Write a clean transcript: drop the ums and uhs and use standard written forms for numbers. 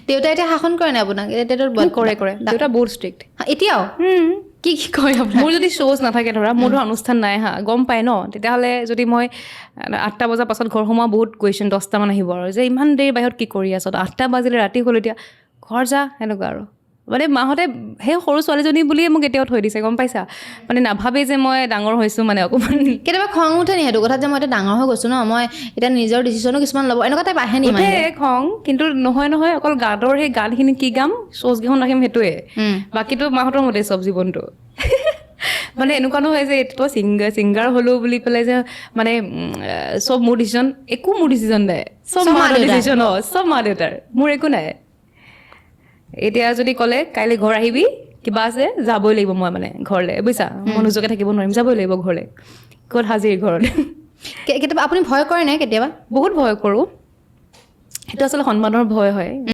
দেউতা এতিয়া শাসন কৰে নাই আপোনাক কৰে দেউতা বহুত ষ্ট্ৰিক্ট এতিয়াও কি কয় আপোনাৰ মোৰ যদি শ্ব'জ নাথাকে ধৰা মোৰ ধৰা অনুষ্ঠান নাই হা গম পাই ন তেতিয়াহ'লে যদি মই 8টা বজাৰ পাছত ঘৰ সোমোৱা বহুত কুৱেশ্যন 10টামান আহিব আৰু যে ইমান দেৰি বাহিৰত কি কৰি আছ 8টা বাজিলে ৰাতি হ'ল এতিয়া ঘৰ যা সেনেকুৱা আৰু মানে মাহঁতে সেই সৰু ছোৱালীজনী বুলিয়ে মোক এতিয়াও থৈ দিছে গম পাইছা মানে নাভাবে যে মই ডাঙৰ হৈছোঁ মানে অকণমান কেতিয়াবা খং উঠে নি সেইটো কথাত যে মই এতিয়া ডাঙৰ হৈ গৈছোঁ ন মই এতিয়া নিজৰ ডিচিশ্যনো কিছুমান ল'ব এনেকুৱা টাইপ আহে নি উঠে খং কিন্তু নহয় অকল গানৰ সেই গানখিনি কি গাম শ্ব'জকেইখন ৰাখিম সেইটোৱে বাকীটো মাহঁতৰ মতে চব জীৱনটো মানে এনেকুৱা নহয় যে তই ছিংগাৰ হ'লো বুলি পেলাই যে মানে চব মোৰ ডিচিশ্যন একো মোৰ ডিচিশ্যন নাই চব মা ডিচিশ্যন চব মা দেউতাৰ মোৰ একো নাই এতিয়া যদি ক'লে কাইলৈ ঘৰ আহিবি কিবা আছে যাবই লাগিব মই মানে ঘৰলৈ বুজিছা মই নোযোৱাকৈ থাকিব নোৱাৰিম যাবই লাগিব ঘৰলৈ ক'ত হাজিৰ ঘৰত কেতিয়াবা আপুনি ভয় কৰে নাই কেতিয়াবা বহুত ভয় কৰোঁ সেইটো আচলতে সন্মানৰ ভয় হয়